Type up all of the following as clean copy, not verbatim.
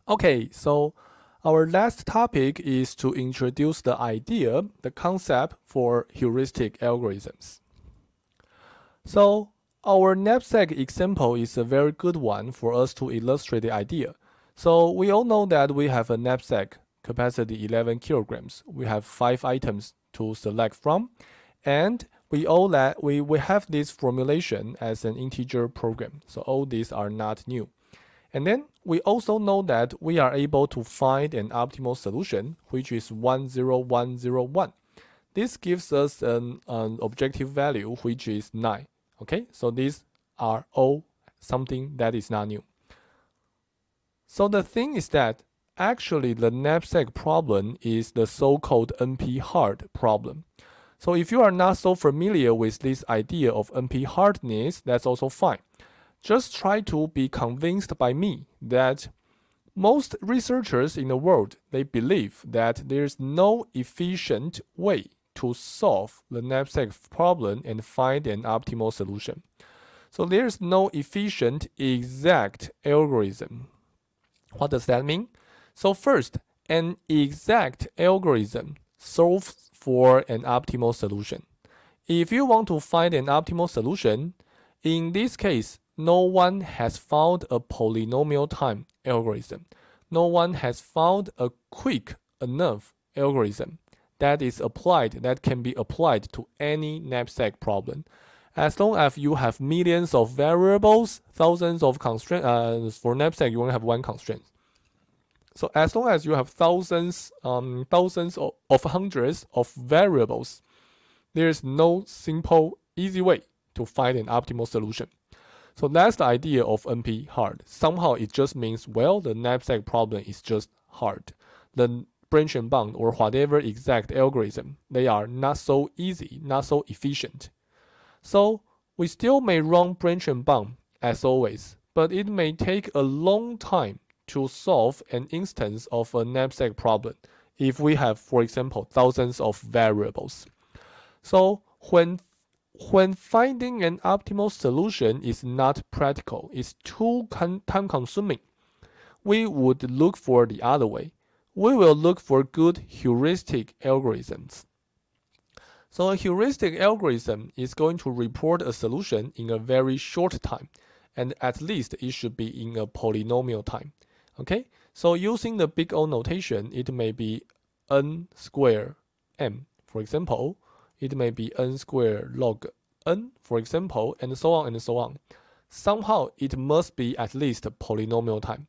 Okay, so our last topic is to introduce the idea, the concept for heuristic algorithms. So our knapsack example is a very good one for us to illustrate the idea. So we all know that we have a knapsack capacity 11 kilograms. We have 5 items to select from, and we have this formulation as an integer program. So all these are not new. And then we also know that we are able to find an optimal solution, which is 10101. This gives us an objective value, which is 9. Okay, so these are all something that is not new. So the thing is that actually the knapsack problem is the so-called NP-hard problem. So if you are not so familiar with this idea of NP-hardness, that's also fine. Just try to be convinced by me that most researchers in the world, they believe that there's no efficient way to solve the knapsack problem and find an optimal solution. So there's no efficient exact algorithm. What does that mean? So first, an exact algorithm solves for an optimal solution. If you want to find an optimal solution, in this case, no one has found a polynomial time algorithm. No one has found a quick enough algorithm that can be applied to any knapsack problem. As long as you have millions of variables, thousands of constraints, for knapsack you only have one constraint. So as long as you have thousands of hundreds of variables, there is no simple, easy way to find an optimal solution. So that's the idea of NP hard. Somehow it just means, well, the knapsack problem is just hard. The branch and bound or whatever exact algorithm, they are not so easy, not so efficient. So we still may run branch and bound as always, but it may take a long time to solve an instance of a knapsack problem if we have, for example, thousands of variables. So when finding an optimal solution is not practical, it's too time consuming, we would look for the other way. We will look for good heuristic algorithms. So a heuristic algorithm is going to report a solution in a very short time, and at least it should be in a polynomial time. Okay, so using the big O notation, it may be n squared m, for example. It may be n squared log n, for example, and so on and so on. Somehow it must be at least a polynomial time.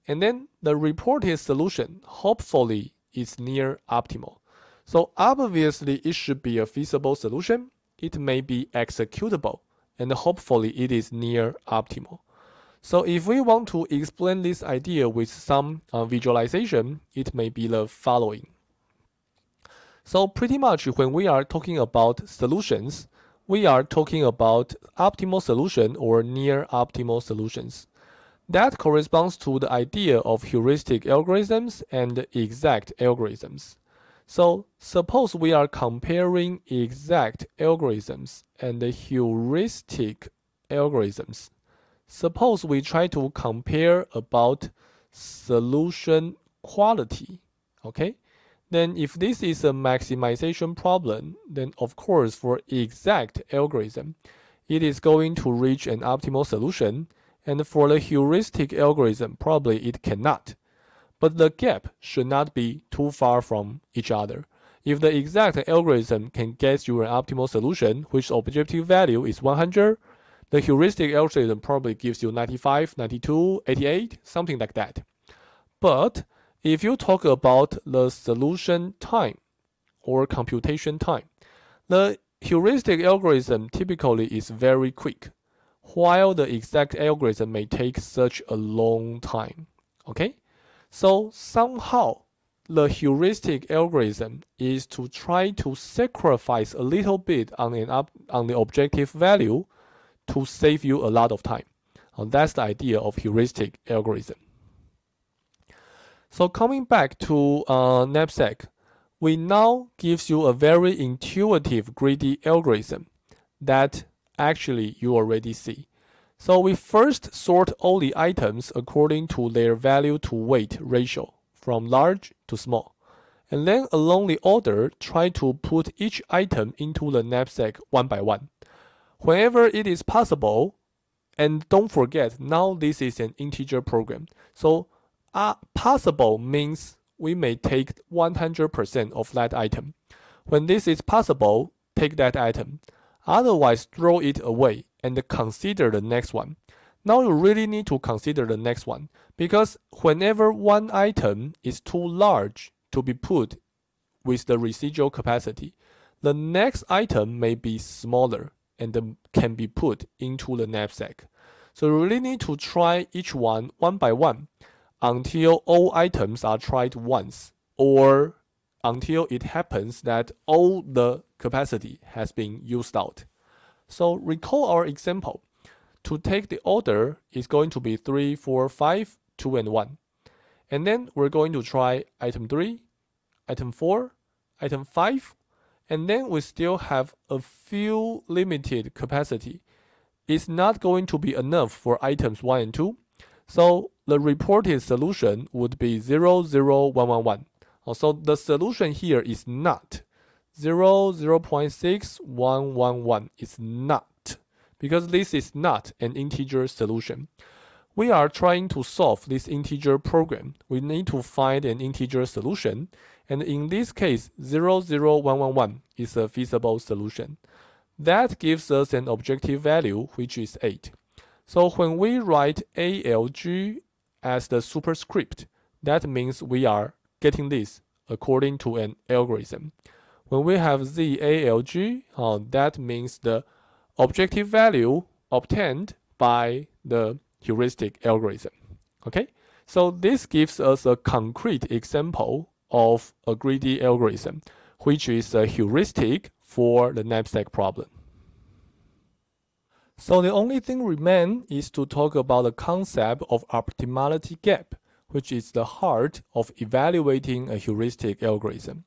And then the reported solution, hopefully, is near optimal. So obviously it should be a feasible solution. It may be executable, and hopefully it is near optimal. So if we want to explain this idea with some visualization, it may be the following. So pretty much when we are talking about solutions, we are talking about optimal solution or near optimal solutions. That corresponds to the idea of heuristic algorithms and exact algorithms. So suppose we are comparing exact algorithms and heuristic algorithms. Suppose we try to compare about solution quality, okay? Then if this is a maximization problem, then of course for exact algorithm, it is going to reach an optimal solution, and for the heuristic algorithm, probably it cannot. But the gap should not be too far from each other. If the exact algorithm can get you an optimal solution, which objective value is 100, the heuristic algorithm probably gives you 95, 92, 88, something like that. But if you talk about the solution time or computation time, the heuristic algorithm typically is very quick, while the exact algorithm may take such a long time. Okay? So somehow the heuristic algorithm is to try to sacrifice a little bit on the objective value to save you a lot of time. That's the idea of heuristic algorithm. So coming back to knapsack, we now gives you a very intuitive greedy algorithm that actually you already see. So we first sort all the items according to their value to weight ratio, from large to small. And then along the order, try to put each item into the knapsack one by one. Whenever it is possible, and don't forget, now this is an integer program. So possible means we may take 100% of that item. When this is possible, take that item. Otherwise, throw it away and consider the next one. Now you really need to consider the next one, because whenever one item is too large to be put with the residual capacity, the next item may be smaller and can be put into the knapsack. So you really need to try each one by one until all items are tried once, or until it happens that all the capacity has been used out. So recall our example. To take the order is going to be 3, 4, 5, 2, and 1. And then we're going to try item 3, item 4, item 5, and then we still have a few limited capacity. It's not going to be enough for items 1 and 2. So the reported solution would be 0, 0, 1, 1, 1. So the solution here is not 0, 0.6, 1, 1, 1. It's not, because this is not an integer solution. We are trying to solve this integer program. We need to find an integer solution. And in this case, 0, 0, 1, 1, 1 is a feasible solution. That gives us an objective value, which is 8. So when we write ALG as the superscript, that means we are getting this according to an algorithm. When we have ZALG, that means the objective value obtained by the heuristic algorithm. Okay, so this gives us a concrete example of a greedy algorithm, which is a heuristic for the knapsack problem. So the only thing remains is to talk about the concept of optimality gap, which is the heart of evaluating a heuristic algorithm.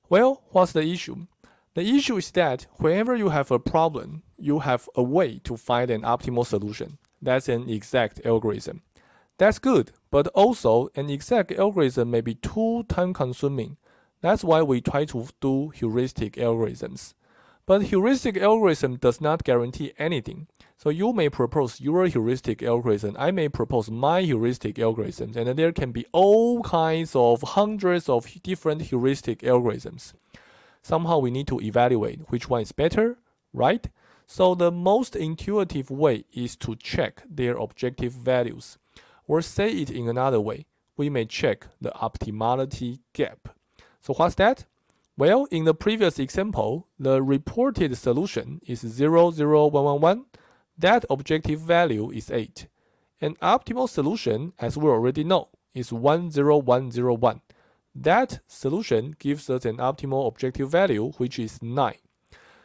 Well, what's the issue? The issue is that whenever you have a problem, you have a way to find an optimal solution. That's an exact algorithm. That's good, but also an exact algorithm may be too time-consuming. That's why we try to do heuristic algorithms. But heuristic algorithm does not guarantee anything. So you may propose your heuristic algorithm, I may propose my heuristic algorithms, and there can be all kinds of hundreds of different heuristic algorithms. Somehow we need to evaluate which one is better, right? So the most intuitive way is to check their objective values. Or say it in another way, we may check the optimality gap. So what's that? Well, in the previous example, the reported solution is 0, 0, 1, 1, 1. That objective value is 8. An optimal solution, as we already know, is 1, 0, 1, 0, 1. That solution gives us an optimal objective value, which is 9.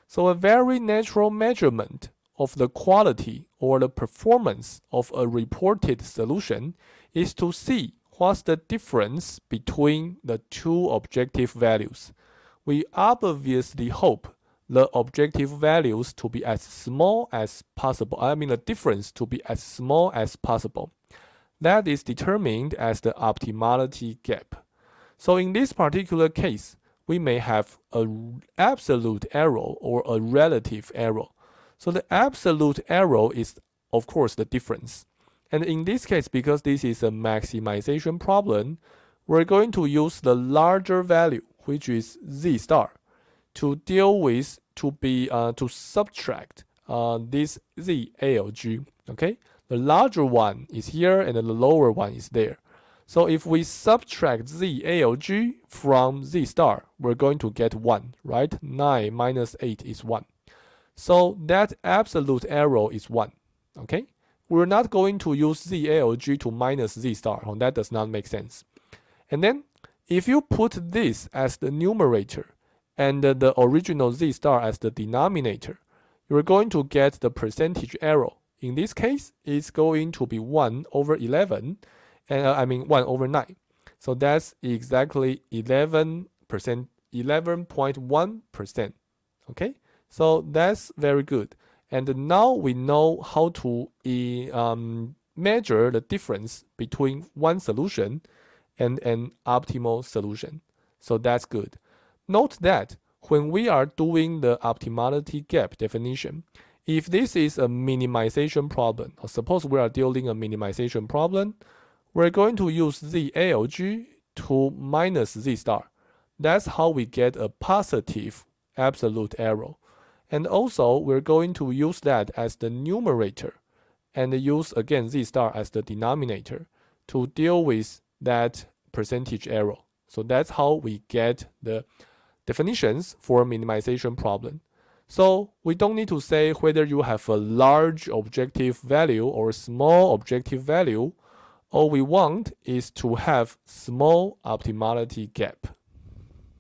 So a very natural measurement of the quality or the performance of a reported solution is to see what's the difference between the two objective values. We obviously hope the objective values to be as small as possible. The difference to be as small as possible. That is determined as the optimality gap. So in this particular case, we may have an absolute error or a relative error. So the absolute error is, of course, the difference. And in this case, because this is a maximization problem, we're going to use the larger value, which is z star, to deal with, to subtract this ZALG. Okay, the larger one is here and the lower one is there. So if we subtract ZALG from z star, we're going to get 1, right? 9 minus 8 is 1. So that absolute error is 1. Okay, we're not going to use ZALG to minus z star. That does not make sense. And then if you put this as the numerator and the original z star as the denominator, you're going to get the percentage error. In this case, it's going to be 1 over 11, and 1 over 9. So that's exactly 11%, 11.1%. Okay, so that's very good. And now we know how to measure the difference between one solution and an optimal solution. So that's good. Note that when we are doing the optimality gap definition, if this is a minimization problem, or suppose we are dealing a minimization problem, we're going to use ZALG to minus Z star. That's how we get a positive absolute error. And also, we're going to use that as the numerator and use again Z star as the denominator to deal with that percentage error. So that's how we get the definitions for minimization problem. So we don't need to say whether you have a large objective value or small objective value. All we want is to have small optimality gap.